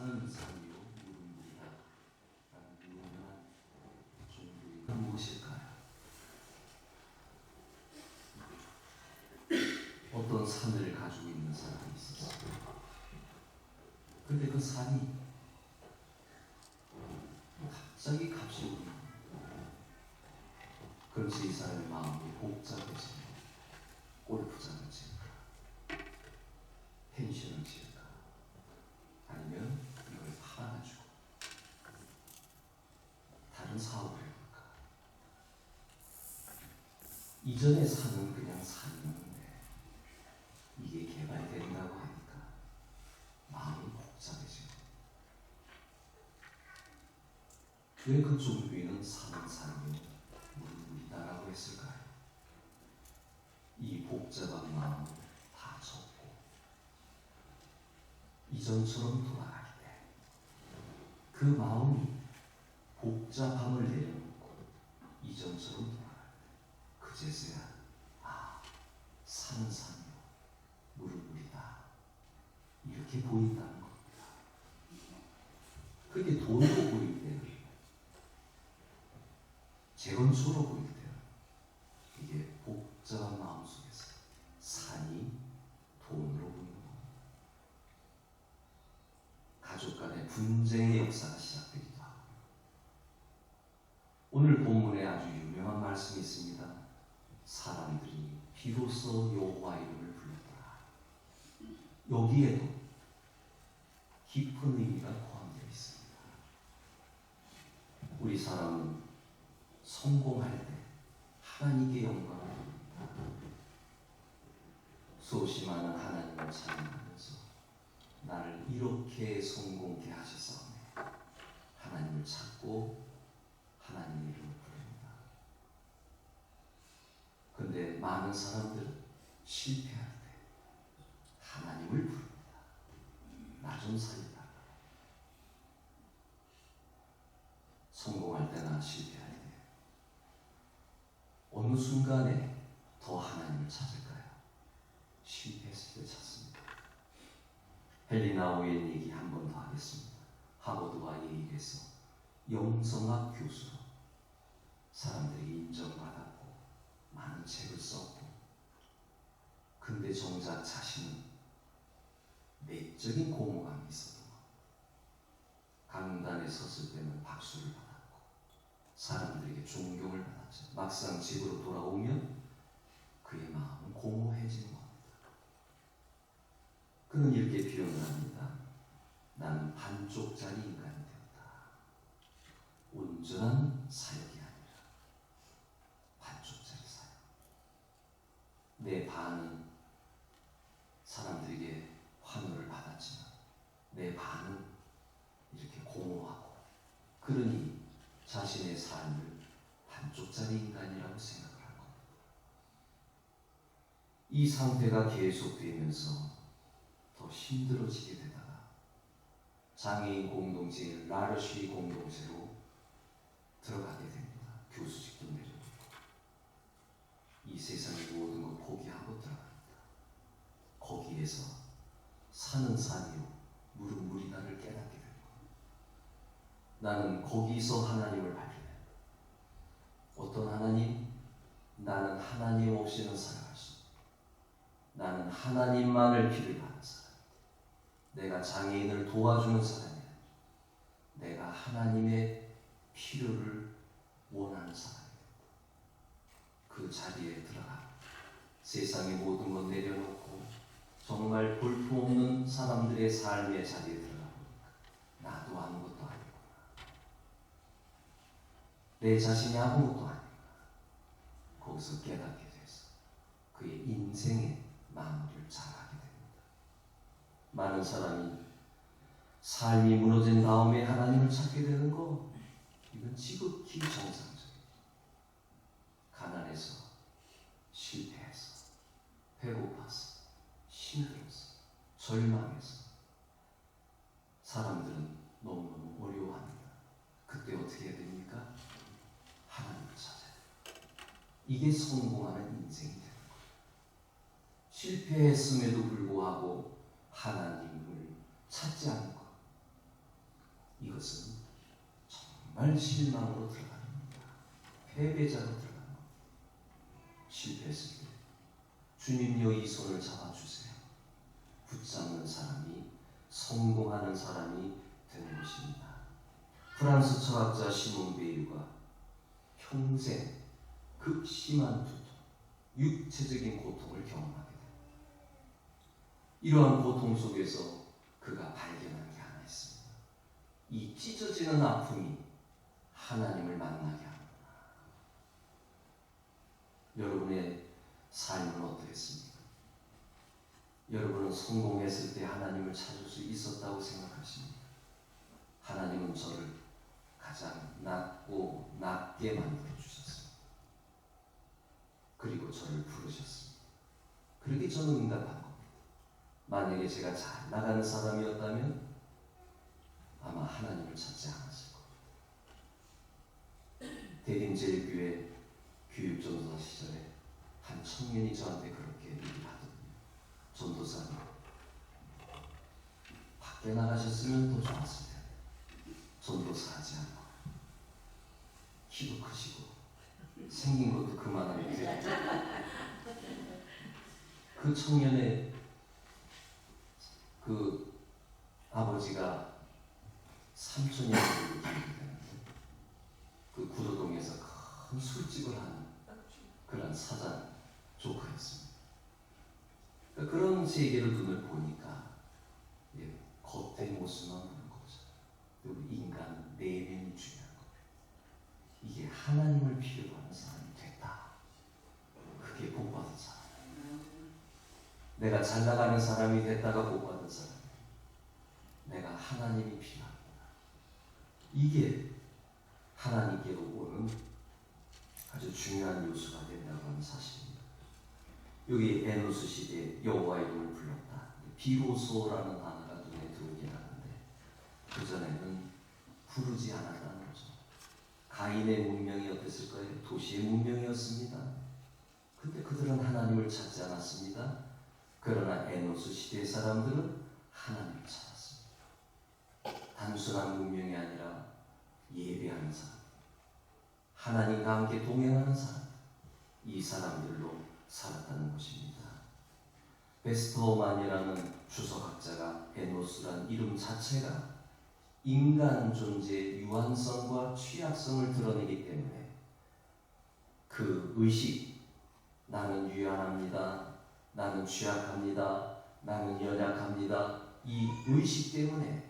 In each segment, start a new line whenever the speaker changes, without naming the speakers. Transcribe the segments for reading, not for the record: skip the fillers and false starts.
사는 삶이요 무릉부리다 라는 유명한 종교는 무엇일까요? 어떤 산을 가지고 있는 사람이 있었어요. 근데 그 산이 갑자기 값이 오르는 거예요. 그래서 이 사람의 마음이 복잡해지고 골프장을 지을까? 펜션을 지을까? 아니면 이걸 팔아가지고 다른 사업을 해볼까? 이전의 산은 그냥 산이었는데 이게 개발된다고 하니까 마음이 복잡해지고 왜 그 종교인은 사는 삶이 무릉무리다라고 했을까요? 이 복잡한 마음을 다 접고 이전처럼 돌아갈 때 그 마음이 복잡함을 내려놓고 이전처럼 돌아갈 때 그제서야 사는 삶이요 무릉무리다 이렇게 보인다는 겁니다. 그게 돈으로 보일 때는, 재건축으로 보일 때는 이게 복잡한 마음 속에서 산이 돈으로 보이는 겁니다. 가족 간의 분쟁의 역사가 시작되기도 하고, 오늘 본문에 아주 유명한 말씀이 있습니다. 사람들이 비로소 여호와 이름을 불렀더라. 여기에도 깊은 의미가 포함되어 있습니다. 우리 사람은 성공할 때 하나님께 영광을 돌립니다. 수없이 많은 하나님을 찬양하면서 나를 이렇게 성공케 하셨사오네 하나님을 찾고 하나님의 이름을 부릅니다. 그런데 많은 사람들은 실패할 때 하나님을 부릅니다. 나 좀 살려달라. 성공할 때나 실패할 때 어느 순간에 더 하나님을 찾을까요? 실패했을 때 찾습니다. 헬리나 오웬 얘기 한 번 더 하겠습니다. 하버드와 예일에서 영성학 교수로 사람들이 인정받았고 많은 책을 썼고, 근데 정작 자신은 내적인 공허감이 있었던 겁니다. 강단에 섰을 때는 박수를 받았고 사람들에게 존경을 받았죠. 막상 집으로 돌아오면 그의 마음은 공허해지는 겁니다. 그는 이렇게 표현을 합니다. 나는 반쪽짜리 인간이 되었다. 온전한 사역이 아니라 반쪽짜리 사역. 내 반은 사람들에게 환호를 받았지만 내 반은 이렇게 공허하고, 그러니 자신의 삶을 반쪽짜리 인간이라고 생각을 한 겁니다. 이 상태가 계속되면서 더 힘들어지게 되다가 장애인 공동체인 라르쉬 공동체로 들어가게 됩니다. 교수직도 내려놓고 이 세상의 모든 걸 포기하고 들어갑니다. 거기에서 사는 산이요 무릉무리다를 깨닫게 됩니다. 나는 거기서 하나님을 발견했다. 어떤 하나님? 나는 하나님 없이는 살아갈 수 없다. 나는 하나님만을 필요로 하는 사람. 내가 장애인을 도와주는 사람이야. 내가 하나님의 필요를 원하는 사람이다. 그 자리에 들어가 세상의 모든 것 내려놓고 정말 볼품없는 사람들의 삶의 자리에 들어가 보니까 나도 아무것도 아니구나. 내 자신이 아무것도 아니구나. 거기서 깨닫게 돼서 그의 인생의 마무리를 잘하게 됩니다. 많은 사람이 삶이 무너진 다음에 하나님을 찾게 되는 거, 이건 지극히 정상적이에요. 가난해서, 실패해서, 배고파서, 힘들어서, 절망해서 사람들은 너무너무 어려워합니다. 그때 어떻게 해야 됩니까? 하나님을 찾아야 돼요. 이게 성공하는 인생이 되는 거예요. 실패했음에도 불구하고 하나님을 찾지 않는 것, 이것은 정말 실망으로 들어가는 겁니다. 패배자로 들어가는 겁니다. 실패했을 때 주님여 이 손을 잡아주세요. 붙잡는 사람이 성공하는 사람이 되는 것입니다. 프랑스 철학자 시몬 베일과 평생 극심한 두통, 육체적인 고통을 경험하게 됩니다. 이러한 고통 속에서 그가 발견한 게 하나 있습니다. 이 찢어지는 아픔이 하나님을 만나게 합니다. 여러분의 삶은 어떻겠습니까? 여러분은 성공했을 때 하나님을 찾을 수 있었다고 생각하십니까? 하나님은 저를 가장 낮고 낮게 만들어 주셨습니다. 그리고 저를 부르셨습니다. 그렇게 저는 응답한 겁니다. 만약에 제가 잘 나가는 사람이었다면 아마 하나님을 찾지 않았을 겁니다. 대림제일교회 교육전도사 시절에 한 청년이 저한테 그렇게 얘기를 하더군요. 전도사님, 밖에 나가셨으면 더 좋았을 텐데 전도사 하지 않고 키도 크시고 생긴 것도 그만한데 그 청년의 그 아버지가 삼촌이 아들을 키우게 되는데 그 구도동에서 큰 술집을 하는 그런 사장 조카였습니다. 그러니까 그런 세계를 눈을 보니까 겉의 모습만 보는 거죠. 그리고 인간 내면이 중요한 겁니다. 이게 하나님을 필요로 하는 사람이 됐다. 그게 복받은 사람이에요. 내가 잘 나가는 사람이 됐다가 복받은 사람이에요. 내가 하나님이 필요합니다. 이게 하나님께로 오는 아주 중요한 요소가 된다고 하는 사실입니다. 여기 에노스 시대에 여호와 이름을 불렀다. 비로소라는 단어가 눈에 들어오긴 하는데 그전에는 부르지 않았다는 거죠. 가인의 문명이 어땠을까요? 도시의 문명이었습니다. 근데 그들은 하나님을 찾지 않았습니다. 그러나 에노스 시대의 사람들은 하나님을 찾았습니다. 단순한 문명이 아니라 예배하는 사람, 하나님과 함께 동행하는 사람, 이 사람들로 살았다는 것입니다. 베스터만이라는 주석학자가 에노스란 이름 자체가 인간 존재의 유한성과 취약성을 드러내기 때문에 그 의식, 나는 유한합니다, 나는 취약합니다, 나는 연약합니다, 이 의식 때문에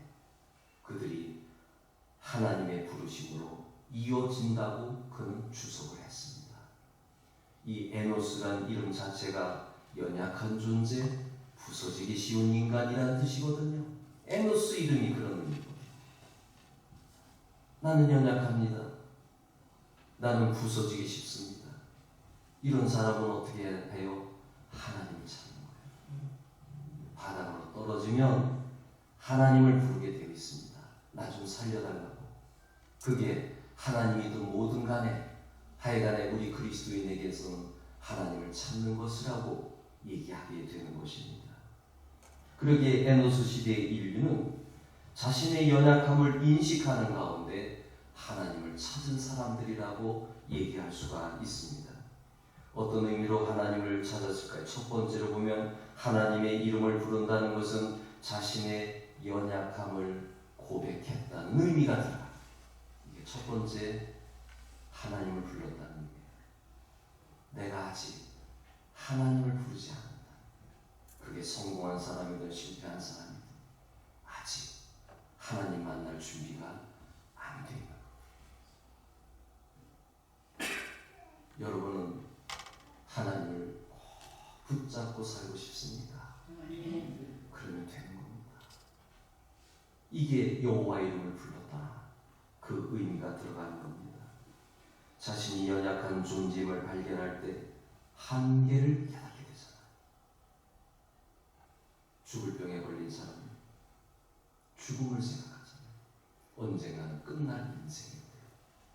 그들이 하나님의 부르심으로 이어진다고 그는 주석을 했습니다. 이 에노스란 이름 자체가 연약한 존재, 부서지기 쉬운 인간이라는 뜻이거든요. 에노스 이름이 그런 의미거든요. 나는 연약합니다. 나는 부서지기 쉽습니다. 이런 사람은 어떻게 해요? 하나님을 찾는 거예요. 바닥으로 떨어지면 하나님을 부르게 되어 있습니다. 나 좀 살려달라고. 그게 하나님이든 뭐든 간에 하여간에 우리 그리스도인에게서는 하나님을 찾는 것이라고 얘기하게 되는 것입니다. 그러기에 에노스 시대의 인류는 자신의 연약함을 인식하는 가운데 하나님을 찾은 사람들이라고 얘기할 수가 있습니다. 어떤 의미로 하나님을 찾았을까요? 첫 번째로 보면 하나님의 이름을 부른다는 것은 자신의 연약함을 고백했다는 의미가 들어요. 이게 첫 번째 하나님을 불렀다는 의미예요. 내가 아직 하나님을 부르지 않는다. 그게 성공한 사람이든 실패한 사람이든 아직 하나님 만날 준비가 안 돼 있는 거예요. 여러분은 하나님을 붙잡고 살고 싶습니다. 그러면 되는 겁니다. 이게 여호와 이름을 불렀다. 그 의미가 들어가는 겁니다. 자신이 연약한 존재임을 발견할 때 한계를 깨닫게 되잖아요. 죽을 병에 걸린 사람은 죽음을 생각하잖아요. 언젠가는 끝날 인생인데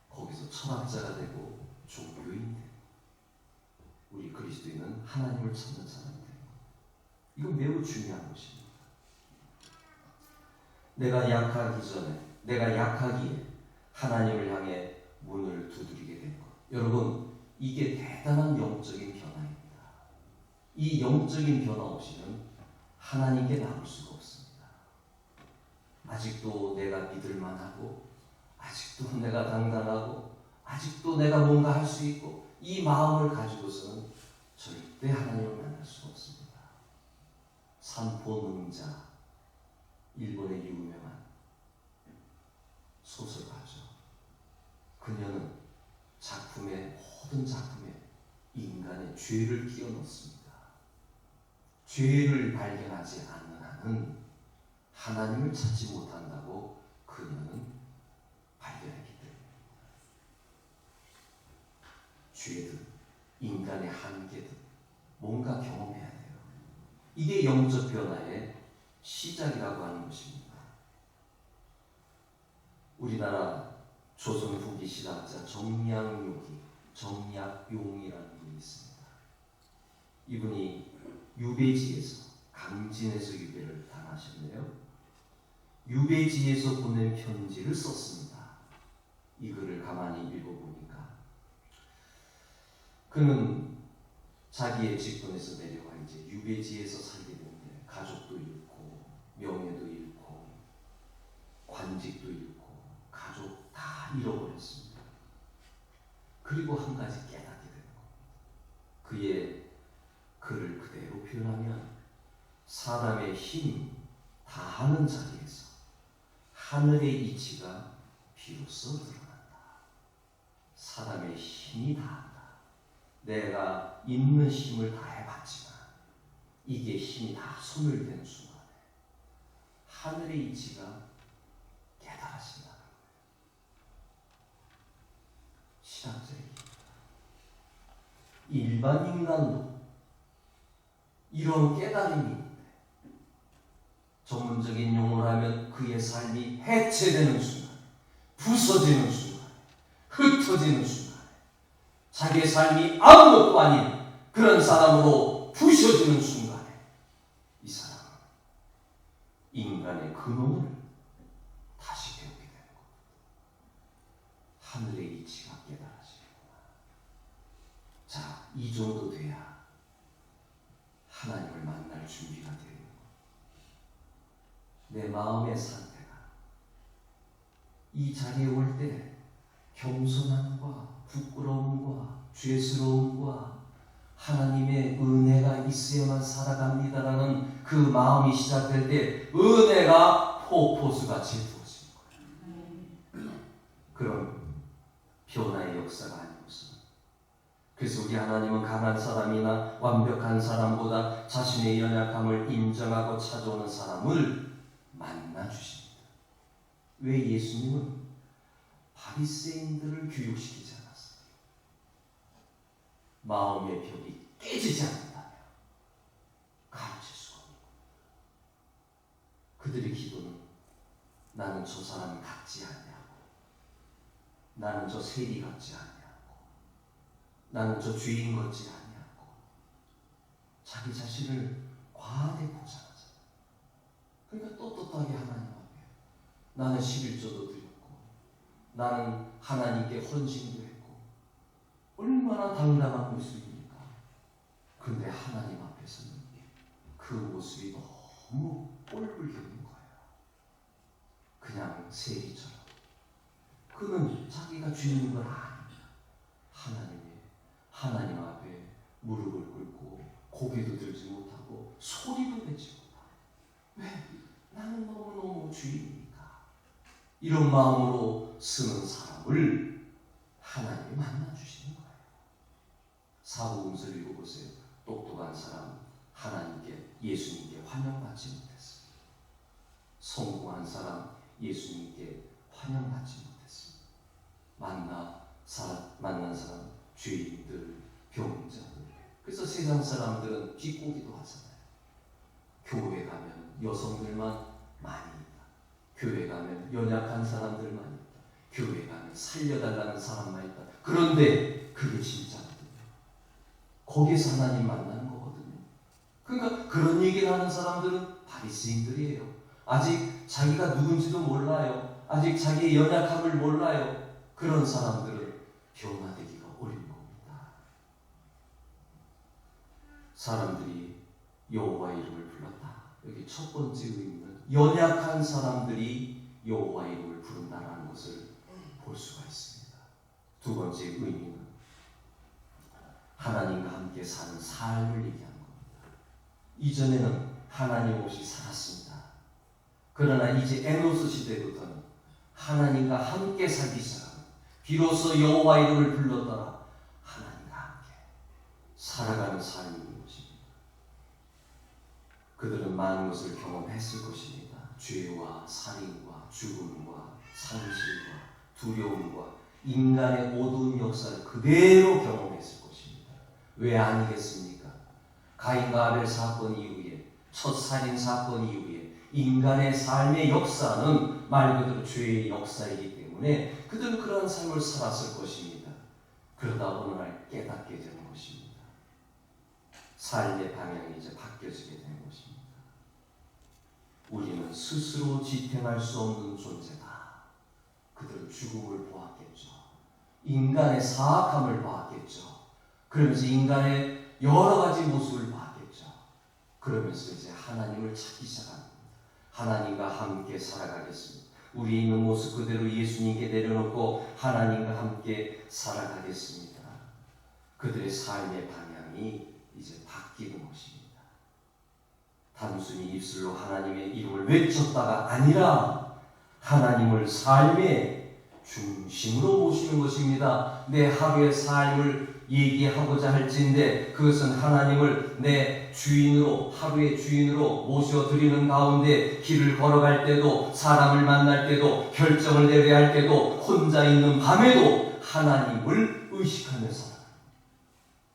거기서 철학자가 되고 종교인이 되고 우리 그리스도인은 하나님을 찾는 사람이 되는 거예요. 이건 매우 중요한 것입니다. 내가 약하기 전에, 내가 약하기에 하나님을 향해 문을 두드리게 된 것. 여러분, 이게 대단한 영적인 변화입니다. 이 영적인 변화 없이는 하나님께 나올 수가 없습니다. 아직도 내가 믿을 만하고, 아직도 내가 당당하고, 아직도 내가 뭔가 할 수 있고, 이 마음을 가지고서는 절대 하나님을 만날 수가 없습니다. 산포능자, 일본의 유명한 소설가죠. 그녀는 모든 작품에 인간의 죄를 끼워 넣습니다. 죄를 발견하지 않는 한은 하나님을 찾지 못한다고 그녀는 발견했기 때문입니다. 죄든 인간의 한계든 뭔가 경험해야 돼요. 이게 영적 변화의 시작이라고 하는 것입니다. 우리나라 조선 후기 신학자 정약용이라는 분이 있습니다. 이분이 유배지에서, 강진에서 유배를 당하셨네요. 유배지에서 보낸 편지를 썼습니다. 이 글을 가만히 읽어보니까 그는 자기의 직분에서 내려와 이제 유배지에서 살게 되는데 가족도 잃고 명예도 잃고 관직도 잃고 가족 다 잃어버렸습니다. 그리고 한 가지 깨닫게 되는 겁니다. 그의 글을 그대로 표현하면 사람의 힘 다하는 자리에서 하늘의 이치가 비로소 드러난다. 사람의 힘이 다한다. 내가 있는 힘을 다해봤지만 이게 힘이 다 소멸되는 순간에 하늘의 이치가 깨달아진다는 거예요. 신학자에게 일반 인간도 이런 깨달음이 있는데 전문적인 용어를 하면 그의 삶이 해체되는 순간, 부서지는 순간, 흩어지는 순간, 자기의 삶이 아무것도 아닌 그런 사람으로 부셔지는 순간에 이 사람은 인간의 근원을 다시 배우게 되는 겁니다. 하늘의 이치가 깨달아지는구나. 자, 이 정도 돼야 하나님을 만날 준비가 되는 것. 내 마음의 상태가 이 자리에 올 때 겸손함과 부끄러움과 죄스러움과 하나님의 은혜가 있어야만 살아갑니다라는 그 마음이 시작될 때 은혜가 폭포수같이 부어지는 거예요. 그런 변화의 역사가 아니고서 그래서 우리 하나님은 강한 사람이나 완벽한 사람보다 자신의 연약함을 인정하고 찾아오는 사람을 만나 주십니다. 왜 예수님은 바리새인들을 교육시키지 않았어요? 마음의 벽이 깨지지 않는다면 가르칠 수가 없는 겁니다. 그들의 기도는 나는 저 사람이 같지 않냐고, 나는 저 세리 같지 않냐고, 나는 저 죄인 같지 않냐고 자기 자신을 과하게 포장하잖아요. 그러니까 떳떳하게 하나님 앞에 나는 11조도 드렸고 나는 하나님께 헌신도 했고 얼마나 당당한 모습입니까? 그런데 하나님 앞에서는 그 모습이 너무 꼴불견인 거예요. 그냥 세리처럼. 그는 자기가 죄인 걸 아닙니다. 하나님 앞에 무릎을 꿇고 고개도 들지 못하고 소리도 내지 못하고 왜? 나는 너무너무 죄인이니까. 이런 마음으로 쓰는 사람을 하나님이 만나주시는 거예요. 사복음서를 읽어보세요. 똑똑한 사람 하나님께, 예수님께 환영받지 못했습니다. 성공한 사람 예수님께 환영받지 못했습니다. 만난 사람 죄인들, 병자들. 그래서 세상 사람들은 비꼬기도 하잖아요. 교회 가면 여성들만 많이 있다. 교회 가면 연약한 사람들만 있다. 교회 가면 살려달라는 사람만 있다. 그런데 그게 진짜거든요. 거기서 하나님 만나는 거거든요. 그러니까 그런 얘기를 하는 사람들은 바리새인들이에요. 아직 자기가 누군지도 몰라요. 아직 자기의 연약함을 몰라요. 그런 사람들은 변화되기가 어려운 겁니다. 사람들이 여호와의 이름을 불렀다. 여기 첫 번째 의미는 연약한 사람들이 여호와의 이름을 부른다라는 것을 볼 수가 있습니다. 두 번째 의미는 하나님과 함께 사는 삶을 얘기하는 겁니다. 이전에는 하나님 없이 살았습니다. 그러나 이제 에노스 시대부터는 하나님과 함께 살기 시작합니다. 비로소 여호와 이름을 불렀더라. 하나님과 함께 살아가는 삶이 있는 것입니다. 그들은 많은 것을 경험했을 것입니다. 죄와 살인과 죽음과 상실과 두려움과 인간의 모든 역사를 그대로 경험했을 것입니다. 왜 아니겠습니까? 가인과 아벨 사건 이후에, 첫 살인 사건 이후에 인간의 삶의 역사는 말 그대로 죄의 역사이기 때문에 그들은 그러한 삶을 살았을 것입니다. 그러다 어느 날 깨닫게 되는 것입니다. 삶의 방향이 이제 바뀌어지게 되는 것입니다. 우리는 스스로 지탱할 수 없는 존재다. 그들은 죽음을 보았겠죠. 인간의 사악함을 보았겠죠. 그러면서 인간의 여러 가지 모습을 봤겠죠. 그러면서 이제 하나님을 찾기 시작합니다. 하나님과 함께 살아가겠습니다. 우리 있는 모습 그대로 예수님께 내려놓고 하나님과 함께 살아가겠습니다. 그들의 삶의 방향이 이제 바뀌는 것입니다. 단순히 입술로 하나님의 이름을 외쳤다가 아니라 하나님을 삶의 중심으로 모시는 것입니다. 내 하루의 삶을 얘기하고자 할진데 그것은 하나님을 내 주인으로, 하루의 주인으로 모셔드리는 가운데 길을 걸어갈 때도, 사람을 만날 때도, 결정을 내려야 할 때도, 혼자 있는 밤에도 하나님을 의식하며 살아가는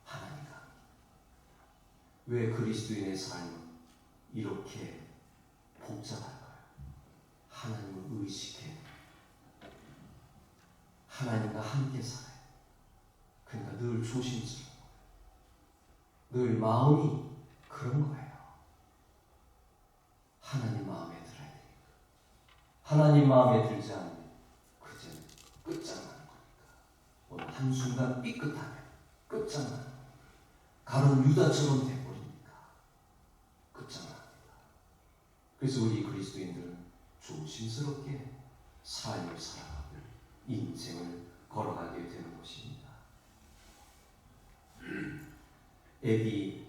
하나님과. 왜 그리스도인의 삶은 이렇게 복잡할까요? 하나님을 의식해 하나님과 함께 살아요. 그러니까 늘 조심스러워. 늘 마음이 그런 거예요. 하나님 마음에 들어야 되니까. 하나님 마음에 들지 않으면 그제는 끝장나는 거니까. 오늘 한순간 삐끗하면 끝장나는 거니까. 가론 유다처럼 돼버리니까 끝장납니다. 그래서 우리 그리스도인들은 조심스럽게 삶을 살아가고 인생을 걸어가게 되는 것입니다. 에디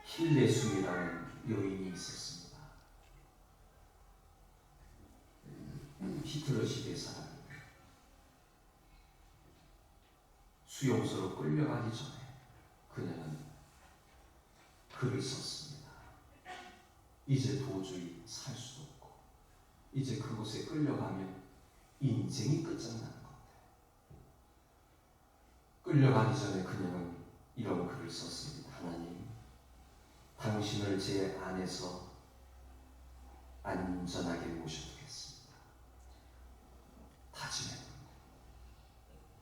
힐레숨이라는 여인이 있었습니다. 히틀러 시대 사람입니다. 수용소로 끌려가기 전에 그녀는 글을 썼습니다. 이제 도저히 살 수도 없고 이제 그곳에 끌려가면 인생이 끝장나는 것 같아요. 끌려가기 전에 그녀는 이런 글을 썼습니다. 하나님, 당신을 제 안에서 안전하게 모셔두겠습니다. 다짐해.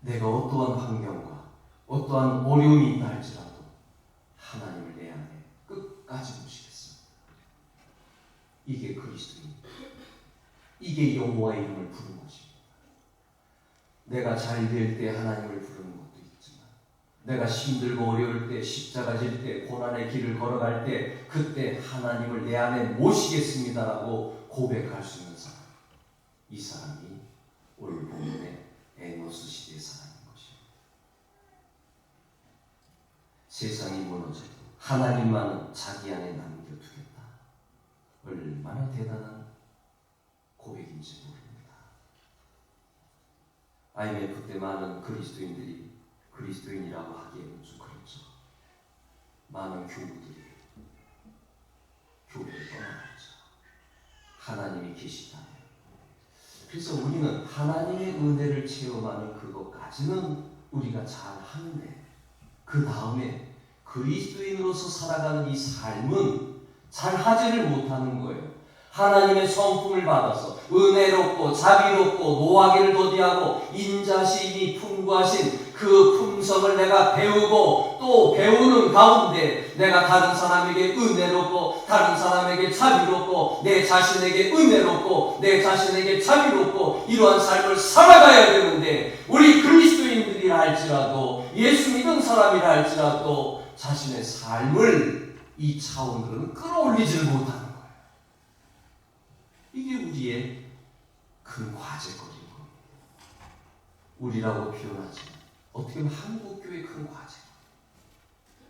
내가 어떠한 환경과 어떠한 어려움이 있다 할지라도 하나님을 내 안에 끝까지 모시겠습니다. 이게 그리스도입니다. 이게 여호와의 이름을 부르는 것입니다. 내가 잘 될 때 하나님을 부르는 것도 있지만 내가 힘들고 어려울 때, 십자가 질 때, 고난의 길을 걸어갈 때 그때 하나님을 내 안에 모시겠습니다라고 고백할 수 있는 사람, 이 사람이 오늘 본문의 에노스 시대의 사람인 것입니다. 세상이 무너져도 하나님만은 자기 안에 남겨두겠다. 얼마나 대단한 고백인지 모릅니다. IMF 때 많은 그리스도인들이 그리스도인이라고 하기에는 좀 그렇죠. 많은 교우들이 교회를 떠나갔죠. 하나님이 계시다면. 그래서 우리는 하나님의 은혜를 체험하는 그것까지는 우리가 잘 하는데 그 다음에 그리스도인으로서 살아가는 이 삶은 잘 하지를 못하는 거예요. 하나님의 성품을 받아서 은혜롭고 자비롭고 노하기를 더디하고 인자심이 풍부하신 그 품성을 내가 배우고 또 배우는 가운데 내가 다른 사람에게 은혜롭고 다른 사람에게 자비롭고 내 자신에게 은혜롭고 내 자신에게 자비롭고 이러한 삶을 살아가야 되는데, 우리 그리스도인들이라 할지라도 예수 믿은 사람이라 할지라도 자신의 삶을 이 차원으로는 끌어올리지를 못하는 거예요. 이게 우리의 큰 과제거리인 겁니다. 우리라고 표현하지만 어떻게 보면 한국교회의 큰 과제.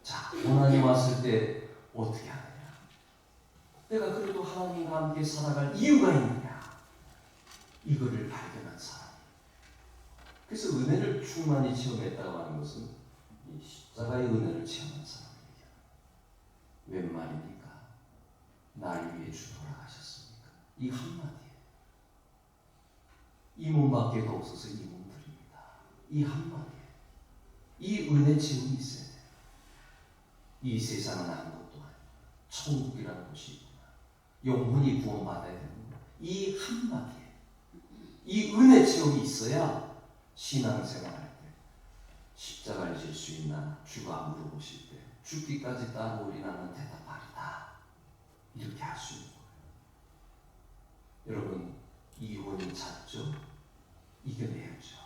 자, 고난이 왔을 때 어떻게 하느냐? 내가 그래도 하나님과 함께 살아갈 이유가 있느냐? 이거를 발견한 사람. 그래서 은혜를 충만히 체험했다고 하는 것은 이 십자가의 은혜를 체험한 사람입니다. 웬 말입니까? 날 위해 주 돌아가셨습니까? 이 한마디에 이 몸밖에 없어서 이 몸들입니다. 이 한마디에 이 은혜 체험이 있어야 돼요. 이 세상은 아무것도 아니고 천국이라는 곳이 있구나, 영혼이 구원받아야 되는구나, 이 한마디에 이 은혜 체험이 있어야 신앙생활할 때 십자가를 질 수 있나 주가 물어보실 때 죽기까지 따르오리라는 대답하리다, 이렇게 할 수 있는 거예요. 여러분, 이혼이 잦죠? 이겨내야죠.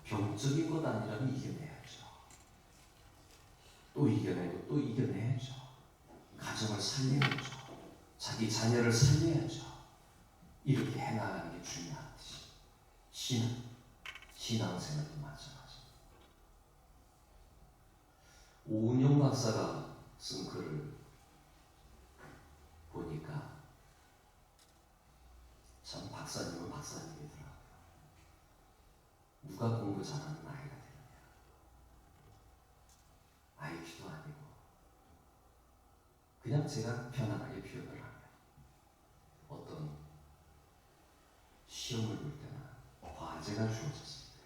병적인 것 아니라면 이겨내야죠. 또 이겨내고 또 이겨내야죠. 가정을 살려야죠. 자기 자녀를 살려야죠. 이렇게 해나가는 게 중요하듯이 신앙생활도 마찬가지입니다. 오은영 박사가 쓴 글을 보니까 참 박사님은 박사님이더라고요. 누가 공부 잘하는 아이가 되느냐? IQ도 아니고 그냥 제가 편안하게 표현을 하면 어떤 시험을 볼 때나 과제가 주어졌을 때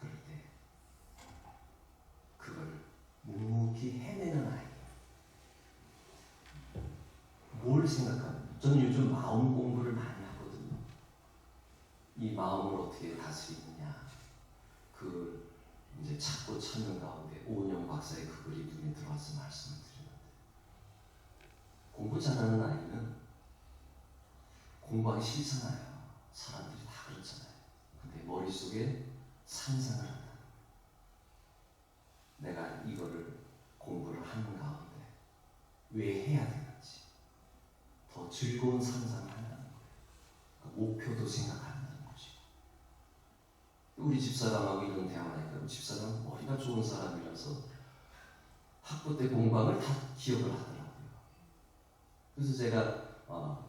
그럴 때 그걸 묵묵히 해내는 아이. 뭘 생각하면 저는 요즘 마음 공부를 많이 하거든요. 이 마음을 어떻게 다스리느냐, 그 이제 찾고 찾는 가운데 오은영 박사의 그 글이 눈에 들어와서 말씀을 드리는데, 공부 잘하는 아이는 공부하기 싫잖아요. 사람들이 다 그렇잖아요. 근데 머릿속에 상상을 한다. 내가 이거를 공부를 하는 가운데 왜 해야 되는지 더 즐거운 상상을 한다는 거예요. 목표도 생각한다는 거죠. 우리 집사람하고 이런 대화를 하니까 집사람 머리가 좋은 사람이라서 학부 때 공부한 걸 다 기억을 하더라고요. 그래서 제가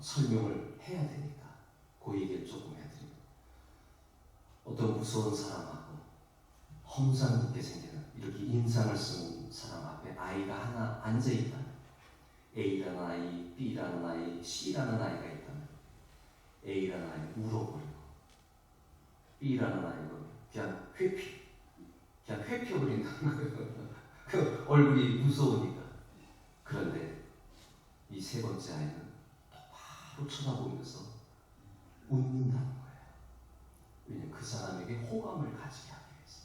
설명을 해야 되니까 그 얘기를 조금 해드리고, 어떤 무서운 사람하고 험상 깊게 생기는 이렇게 인상을 쓰는 사람 앞에 아이가 하나 앉아있다면, A라는 아이, B라는 아이, C라는 아이가 있다면 A라는 아이는 울어버리고 B라는 아이는 그냥 회피어버린다는 거예요. 그 얼굴이 무서우니까. 그런데 이 세 번째 아이는 바로 쳐다보면서 웃는다는 거예요. 왜냐하면 그 사람에게 호감을 가지게 하기 위해서.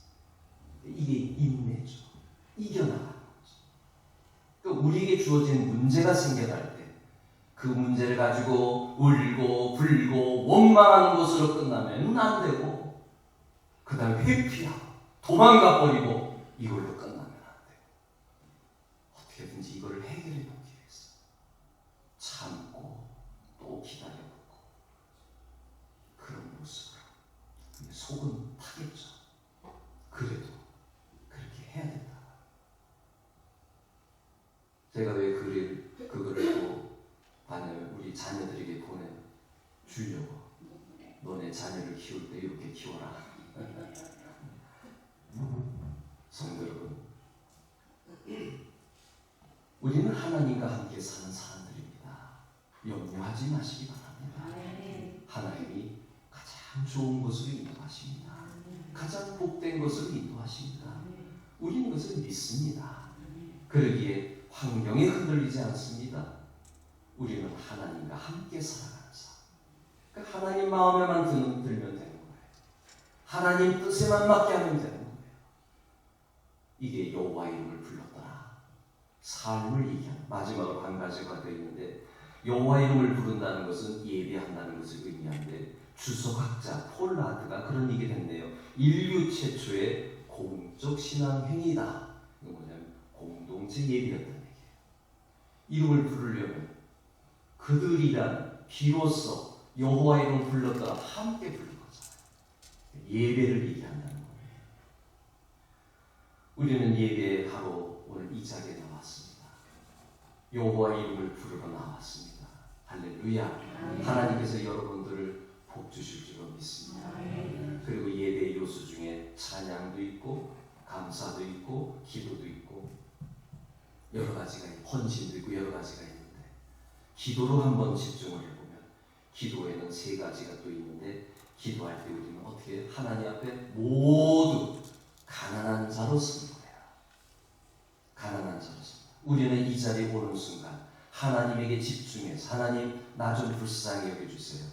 이게 인내죠. 이겨나가는 거죠. 그러니까 우리에게 주어진 문제가 생겨날 때 그 문제를 가지고 울고 불고 원망하는 것으로 끝나면 안 되고, 그 다음에 회피하고 도망가 버리고 이걸로 끝나면 안 돼요. 어떻게든지 이걸 해결해 보기 위해서 참고 또 기다려보고 그런 모습으로. 근데 속은 타겠죠. 그래도 그렇게 해야 된다. 제가 왜 그거를 또 우리 자녀들에게 보내주려고, 너네 자녀를 키울 때 이렇게 키워라. 성도 여러분, 우리는 하나님과 함께 사는 사람들입니다. 염려하지 마시기 바랍니다. 하나님이 가장 좋은 것으로 인도하십니다. 가장 복된 것으로 인도하십니다. 우리는 그것을 믿습니다. 그러기에 환경에 흔들리지 않습니다. 우리는 하나님과 함께 살아가는 삶. 그러니까 하나님 마음에만 들면 되는 거예요. 하나님 뜻에만 맞게 하면 되는 거예요. 이게 여호와 이름을 불렀더라. 삶을 얘기하는 마지막으로 한 가지가 되어 있는데, 여호와 이름을 부른다는 것은 예배한다는 것을 의미하는데, 주석학자 폴라드가 그런 얘기를 했네요. 인류 최초의 공적 신앙 행위다. 이건 뭐냐면 공동체 예배였다는 얘기예요. 이름을 부르려면 그들이란 비로소 여호와 이름을 불렀더라 함께 부른 거잖아요. 예배를 얘기한다는 거예요. 우리는 예배하러 오늘 이 자리에 나왔습니다. 여호와 이름을 부르러 나왔습니다. 할렐루야. 하나님께서 여러분들을 복 주실 줄로 믿습니다. 그리고 예배의 요소 중에 찬양도 있고 감사도 있고 기도도 있고 여러 가지가 있고 헌신도 있고 여러 가지가 있는데, 기도로 한번 집중을 해보면 기도에는 세 가지가 또 있는데, 기도할 때 우리는 어떻게 하나님 앞에 모두 가난한 자로 서는 거예요. 가난한 자로서 우리는 이 자리에 오는 순간 하나님에게 집중해서, 하나님 나 좀 불쌍히 여겨주세요.